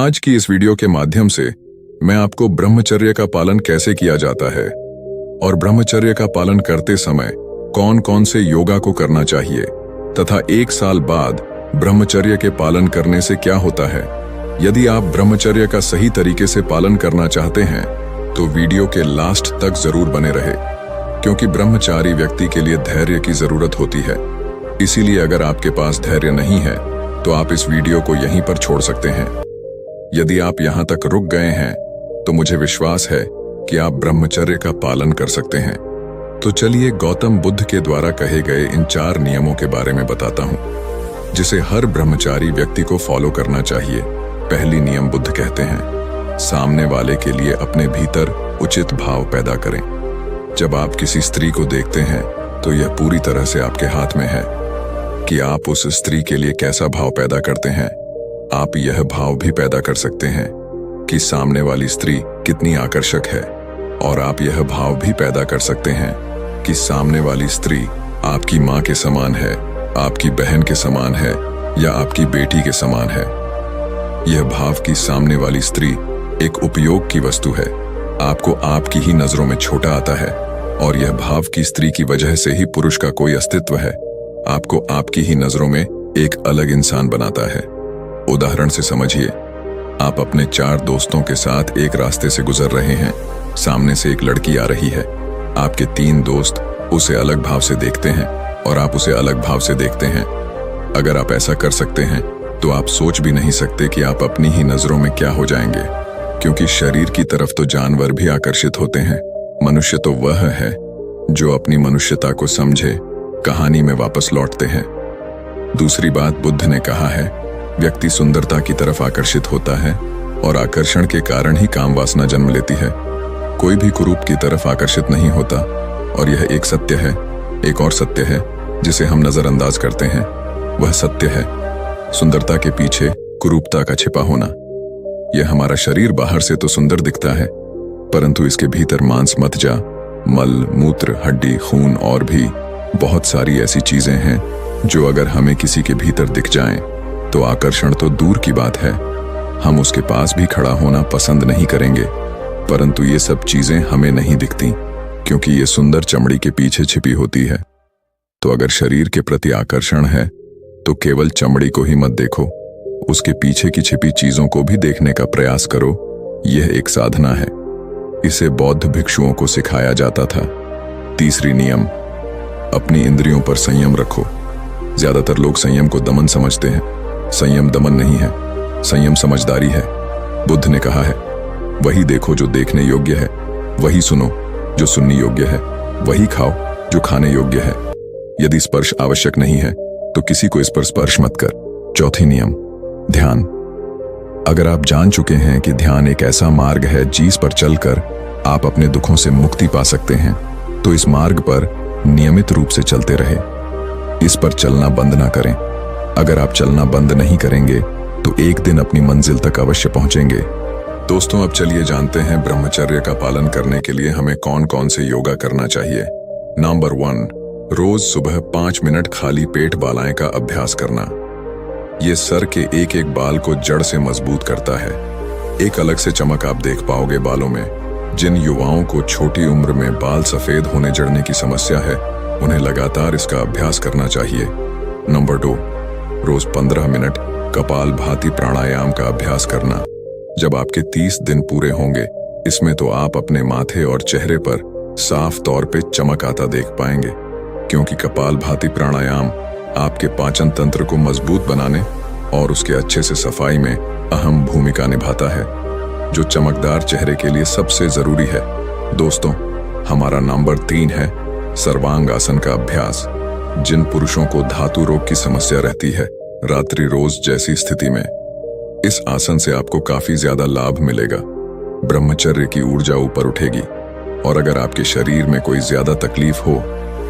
आज की इस वीडियो के माध्यम से मैं आपको ब्रह्मचर्य का पालन कैसे किया जाता है और ब्रह्मचर्य का पालन करते समय कौन कौन से योगा को करना चाहिए तथा 1 साल बाद ब्रह्मचर्य के पालन करने से क्या होता है। यदि आप ब्रह्मचर्य का सही तरीके से पालन करना चाहते हैं तो वीडियो के लास्ट तक जरूर बने रहे, क्योंकि ब्रह्मचारी व्यक्ति के लिए धैर्य की जरूरत होती है। इसीलिए अगर आपके पास धैर्य नहीं है तो आप इस वीडियो को यहीं पर छोड़ सकते हैं। यदि आप यहां तक रुक गए हैं तो मुझे विश्वास है कि आप ब्रह्मचर्य का पालन कर सकते हैं। तो चलिए गौतम बुद्ध के द्वारा कहे गए इन 4 नियमों के बारे में बताता हूं, जिसे हर ब्रह्मचारी व्यक्ति को फॉलो करना चाहिए। पहली नियम बुद्ध कहते हैं, सामने वाले के लिए अपने भीतर उचित भाव पैदा करें। जब आप किसी स्त्री को देखते हैं तो यह पूरी तरह से आपके हाथ में है कि आप उस स्त्री के लिए कैसा भाव पैदा करते हैं। आप यह भाव भी पैदा कर सकते हैं कि सामने वाली स्त्री कितनी आकर्षक है, और आप यह भाव भी पैदा कर सकते हैं कि सामने वाली स्त्री आपकी माँ के समान है, आपकी बहन के समान है या आपकी बेटी के समान है। यह भाव कि सामने वाली स्त्री एक उपयोग की वस्तु है आपको आपकी ही नजरों में छोटा आता है, और यह भाव की स्त्री की वजह से ही पुरुष का कोई अस्तित्व है आपको आपकी ही नजरों में एक अलग इंसान बनाता है। उदाहरण से समझिए, आप अपने 4 दोस्तों के साथ एक रास्ते से गुजर रहे हैं। सामने से एक लड़की आ रही है। आपके 3 दोस्त उसे अलग भाव से देखते हैं और आप उसे अलग भाव से देखते हैं। अगर आप ऐसा कर सकते हैं तो आप सोच भी नहीं सकते कि आप अपनी ही नजरों में क्या हो जाएंगे, क्योंकि शरीर की तरफ तो जानवर भी आकर्षित होते हैं। मनुष्य तो वह है जो अपनी मनुष्यता को समझे कहानी में वापस लौटते हैं। दूसरी बात बुद्ध ने कहा है, व्यक्ति सुंदरता की तरफ आकर्षित होता है और आकर्षण के कारण ही काम वासना जन्म लेती है। कोई भी कुरूप की तरफ आकर्षित नहीं होता, और यह एक सत्य है। एक और सत्य है जिसे हम नजरअंदाज करते हैं। वह सत्य है सुंदरता के पीछे कुरूपता का छिपा होना। यह हमारा शरीर बाहर से तो सुंदर दिखता है, परंतु इसके भीतर मांस, मज्जा, मल, मूत्र, हड्डी, खून और भी बहुत सारी ऐसी चीजें हैं जो अगर हमें किसी के भीतर दिख जाएं तो आकर्षण तो दूर की बात है, हम उसके पास भी खड़ा होना पसंद नहीं करेंगे। परंतु ये सब चीजें हमें नहीं दिखती, क्योंकि ये सुंदर चमड़ी के पीछे छिपी होती है। तो अगर शरीर के प्रति आकर्षण है तो केवल चमड़ी को ही मत देखो, उसके पीछे की छिपी चीजों को भी देखने का प्रयास करो। यह एक साधना है। इसे बौद्ध भिक्षुओं को सिखाया जाता था। तीसरी नियम, अपनी इंद्रियों पर संयम रखो। ज्यादातर लोग संयम को दमन समझते हैं। संयम दमन नहीं है, संयम समझदारी है। बुद्ध ने कहा है, वही देखो जो देखने योग्य है, वही सुनो जो सुनने योग्य है, वही खाओ जो खाने योग्य है। यदि स्पर्श आवश्यक नहीं है तो किसी को इस पर स्पर्श मत कर। चौथी नियम, ध्यान। अगर आप जान चुके हैं कि ध्यान एक ऐसा मार्ग है जिस पर चलकर आप अपने दुखों से मुक्ति पा सकते हैं, तो इस मार्ग पर नियमित रूप से चलते रहे। इस पर चलना बंद ना करें। अगर आप चलना बंद नहीं करेंगे तो एक दिन अपनी मंजिल तक अवश्य पहुंचेंगे। दोस्तों, अब चलिए जानते हैं ब्रह्मचर्य का पालन करने के लिए हमें कौन कौन से योगा करना चाहिए। नंबर 1, रोज सुबह 5 मिनट खाली पेट बालाएं का अभ्यास करना। ये सर के एक एक बाल को जड़ से मजबूत करता है। एक अलग से चमक आप देख पाओगे बालों में। जिन युवाओं को छोटी उम्र में बाल सफेद होने जड़ने की समस्या है, उन्हें लगातार इसका अभ्यास करना चाहिए। नंबर 2, रोज 15 मिनट कपाल भाती प्राणायाम का अभ्यास करना। जब आपके 30 दिन पूरे होंगे, इसमें तो आप अपने माथे और चेहरे पर साफ तौर पे चमक आता देख पाएंगे, क्योंकि कपाल भाती प्राणायाम आपके पाचन तंत्र को मजबूत बनाने और उसके अच्छे से सफाई में अहम भूमिका निभाता है, जो चमकदार चेहरे के लिए सबसे जरूरी है। दोस्तों, हमारा नंबर 3 है सर्वांग आसन का अभ्यास। जिन पुरुषों को धातु रोग की समस्या रहती है, रात्रि रोज जैसी स्थिति में, इस आसन से आपको काफी ज्यादा लाभ मिलेगा। ब्रह्मचर्य की ऊर्जा ऊपर उठेगी। और अगर आपके शरीर में कोई ज्यादा तकलीफ हो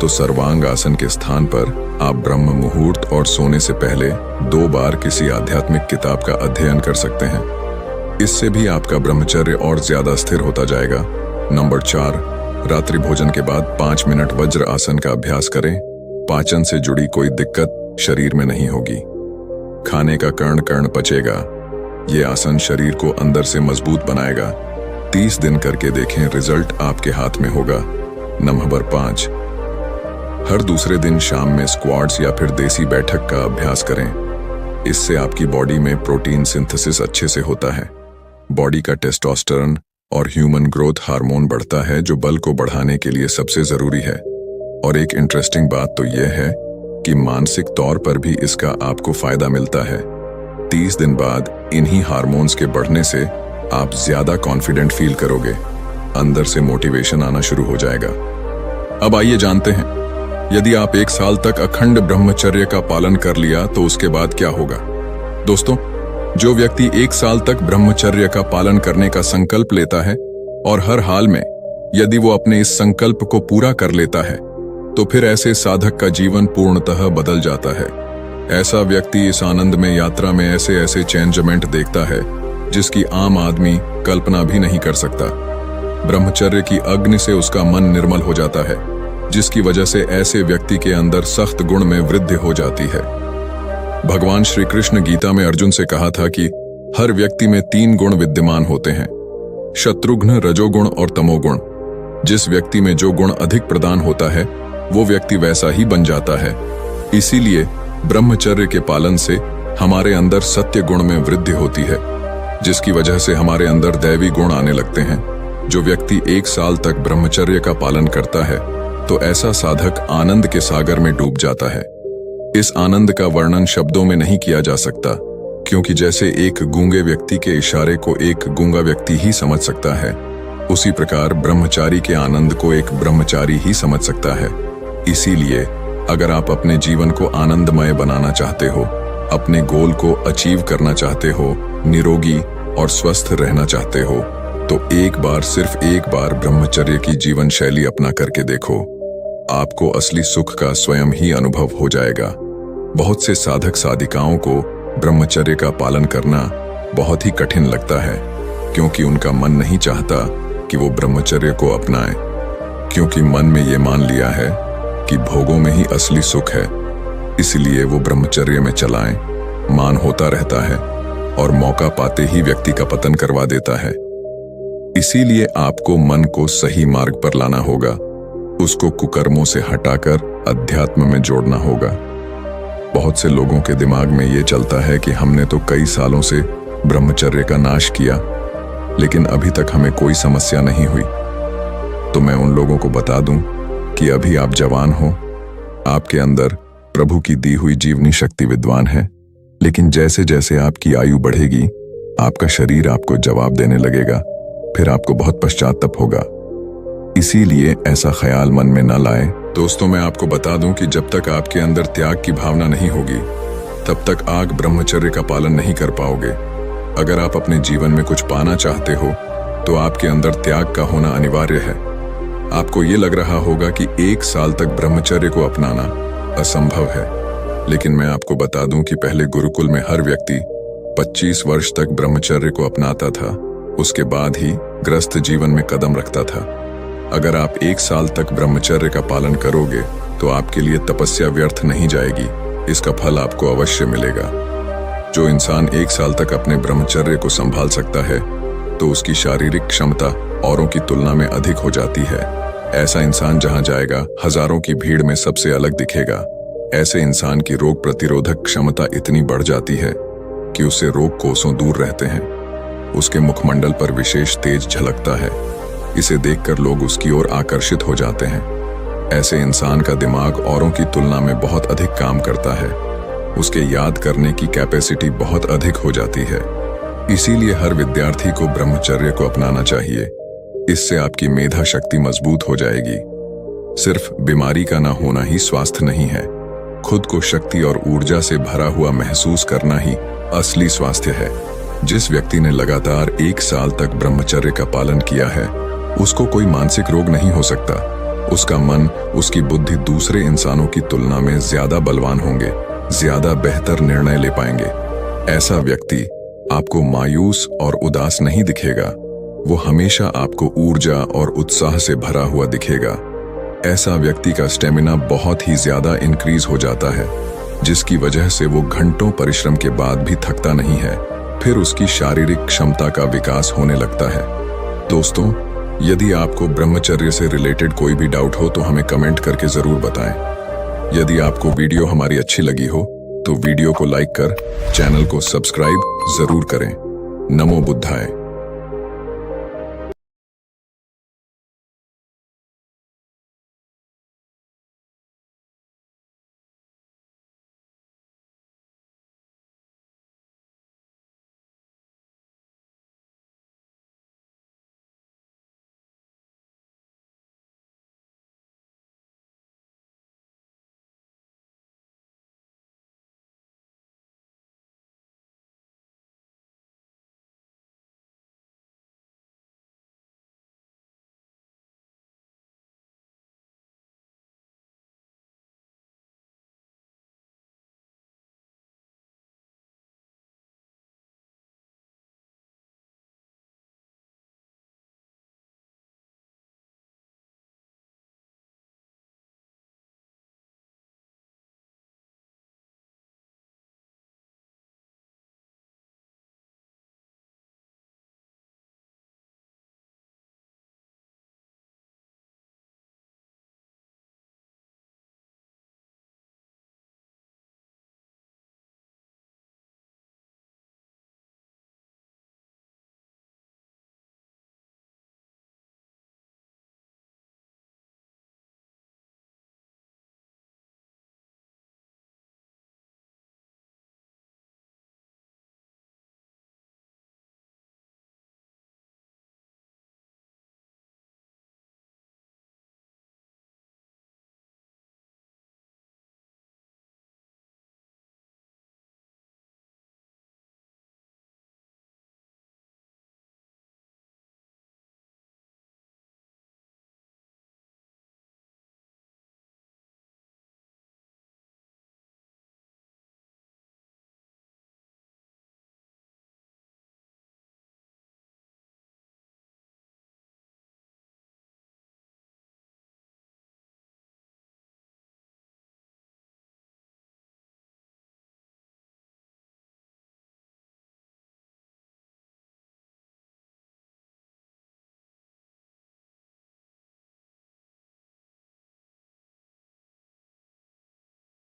तो सर्वांग आसन के स्थान पर आप ब्रह्म मुहूर्त और सोने से पहले 2 बार किसी आध्यात्मिक किताब का अध्ययन कर सकते हैं। इससे भी आपका ब्रह्मचर्य और ज्यादा स्थिर होता जाएगा। नंबर 4, रात्रि भोजन के बाद 5 मिनट वज्र आसन का अभ्यास करें। पाचन से जुड़ी कोई दिक्कत शरीर में नहीं होगी। खाने का कण कण पचेगा। ये आसन शरीर को अंदर से मजबूत बनाएगा। 30 दिन करके देखें, रिजल्ट आपके हाथ में होगा। नंबर 5, हर दूसरे दिन शाम में स्क्वाट्स या फिर देसी बैठक का अभ्यास करें। इससे आपकी बॉडी में प्रोटीन सिंथेसिस अच्छे से होता है। बॉडी का टेस्टोस्टेरोन और ह्यूमन ग्रोथ हार्मोन बढ़ता है, जो बल को बढ़ाने के लिए सबसे जरूरी है। और एक इंटरेस्टिंग बात तो यह है कि मानसिक तौर पर भी इसका आपको फायदा मिलता है। 30 दिन बाद इन्हीं हार्मोन्स के बढ़ने से आप ज्यादा कॉन्फिडेंट फील करोगे, अंदर से मोटिवेशन आना शुरू हो जाएगा। अब आइए जानते हैं, यदि आप 1 साल तक अखंड ब्रह्मचर्य का पालन कर लिया तो उसके बाद क्या होगा। दोस्तों, जो व्यक्ति 1 साल तक ब्रह्मचर्य का पालन करने का संकल्प लेता है और हर हाल में यदि वो अपने इस संकल्प को पूरा कर लेता है, तो फिर ऐसे साधक का जीवन पूर्णतः बदल जाता है। ऐसा व्यक्ति इस आनंद में यात्रा में ऐसे ऐसे चेंजमेंट देखता है जिसकी आम आदमी कल्पना भी नहीं कर सकता। ब्रह्मचर्य की अग्नि से उसका मन निर्मल हो जाता है, जिसकी वजह से ऐसे व्यक्ति के अंदर सख्त गुण में वृद्धि हो जाती है। भगवान श्री कृष्ण गीता में अर्जुन से कहा था कि हर व्यक्ति में 3 गुण विद्यमान होते हैं, शत्रुघ्न, रजोगुण और तमोगुण। जिस व्यक्ति में जो गुण अधिक प्रदान होता है वो व्यक्ति वैसा ही बन जाता है। इसीलिए ब्रह्मचर्य के पालन से हमारे अंदर सत्य गुण में वृद्धि होती है, जिसकी वजह से हमारे अंदर दैवी गुण आने लगते हैं। जो व्यक्ति 1 साल तक ब्रह्मचर्य का पालन करता है तो ऐसा साधक आनंद के सागर में डूब जाता है। इस आनंद का वर्णन शब्दों में नहीं किया जा सकता, क्योंकि जैसे एक गूंगे व्यक्ति के इशारे को एक गूंगा व्यक्ति ही समझ सकता है, उसी प्रकार ब्रह्मचारी के आनंद को एक ब्रह्मचारी ही समझ सकता है। इसीलिए अगर आप अपने जीवन को आनंदमय बनाना चाहते हो, अपने गोल को अचीव करना चाहते हो, निरोगी और स्वस्थ रहना चाहते हो, तो एक बार, सिर्फ एक बार ब्रह्मचर्य की जीवन शैली अपना करके देखो। आपको असली सुख का स्वयं ही अनुभव हो जाएगा। बहुत से साधक साधिकाओं को ब्रह्मचर्य का पालन करना बहुत ही कठिन लगता है, क्योंकि उनका मन नहीं चाहता कि वो ब्रह्मचर्य को अपनाएं, क्योंकि मन में ये मान लिया है कि भोगों में ही असली सुख है। इसलिए वो ब्रह्मचर्य में चलाएं, मान होता रहता है और मौका पाते ही व्यक्ति का पतन करवा देता है। इसीलिए आपको मन को सही मार्ग पर लाना होगा, उसको कुकर्मों से हटाकर अध्यात्म में जोड़ना होगा। बहुत से लोगों के दिमाग में ये चलता है कि हमने तो कई सालों से ब्रह्मचर्य का नाश किया, लेकिन अभी तक हमें कोई समस्या नहीं हुई। तो मैं उन लोगों को बता दूं कि अभी आप जवान हो, आपके अंदर प्रभु की दी हुई जीवनी शक्ति विद्वान है, लेकिन जैसे जैसे आपकी आयु बढ़ेगी, आपका शरीर आपको जवाब देने लगेगा, फिर आपको बहुत पश्चाताप होगा। इसीलिए ऐसा ख्याल मन में न लाएं। दोस्तों, मैं आपको बता दूं कि जब तक आपके अंदर त्याग की भावना नहीं होगी, तब तक आप ब्रह्मचर्य का पालन नहीं कर पाओगे। अगर आप अपने जीवन में कुछ पाना चाहते हो, तो आपके अंदर त्याग का होना अनिवार्य है। आपको ये लग रहा होगा कि 1 साल तक ब्रह्मचर्य को अपनाना असंभव है, लेकिन मैं आपको बता दूं कि पहले गुरुकुल में हर व्यक्ति 25 वर्ष तक ब्रह्मचर्य को अपनाता था, उसके बाद ही गृहस्थ जीवन में कदम रखता था। अगर आप 1 साल तक ब्रह्मचर्य का पालन करोगे तो आपके लिए तपस्या व्यर्थ नहीं जाएगी, इसका फल आपको अवश्य मिलेगा। जो इंसान 1 साल तक अपने ब्रह्मचर्य को संभाल सकता है, तो उसकी शारीरिक क्षमता औरों की तुलना में अधिक हो जाती है। ऐसा इंसान जहां जाएगा, हजारों की भीड़ में सबसे अलग दिखेगा। ऐसे इंसान की रोग प्रतिरोधक क्षमता इतनी बढ़ जाती है कि उससे रोग कोसों दूर रहते हैं। उसके मुखमंडल पर विशेष तेज झलकता है, इसे देखकर लोग उसकी ओर आकर्षित हो जाते हैं। ऐसे इंसान का दिमाग औरों की तुलना में बहुत अधिक काम करता है, उसके याद करने की कैपेसिटी बहुत अधिक हो जाती है। इसीलिए हर विद्यार्थी को ब्रह्मचर्य को अपनाना चाहिए। इससे आपकी मेधा शक्ति मजबूत हो जाएगी। सिर्फ बीमारी का ना होना ही स्वास्थ्य नहीं है, खुद को शक्ति और ऊर्जा से भरा हुआ महसूस करना ही असली स्वास्थ्य है। जिस व्यक्ति ने लगातार 1 साल तक ब्रह्मचर्य का पालन किया है, उसको कोई मानसिक रोग नहीं हो सकता। उसका मन, उसकी बुद्धि दूसरे इंसानों की तुलना में ज्यादा बलवान होंगे, ज्यादा बेहतर निर्णय ले पाएंगे। ऐसा व्यक्ति आपको मायूस और उदास नहीं दिखेगा, वो हमेशा आपको ऊर्जा और उत्साह से भरा हुआ दिखेगा। ऐसा व्यक्ति का स्टेमिना बहुत ही ज्यादा इंक्रीज हो जाता है, जिसकी वजह से वो घंटों परिश्रम के बाद भी थकता नहीं है, फिर उसकी शारीरिक क्षमता का विकास होने लगता है। दोस्तों, यदि आपको ब्रह्मचर्य से रिलेटेड कोई भी डाउट हो तो हमें कमेंट करके जरूर बताएं। यदि आपको वीडियो हमारी अच्छी लगी हो तो वीडियो को लाइक कर चैनल को सब्सक्राइब जरूर करें। नमो बुद्धाय।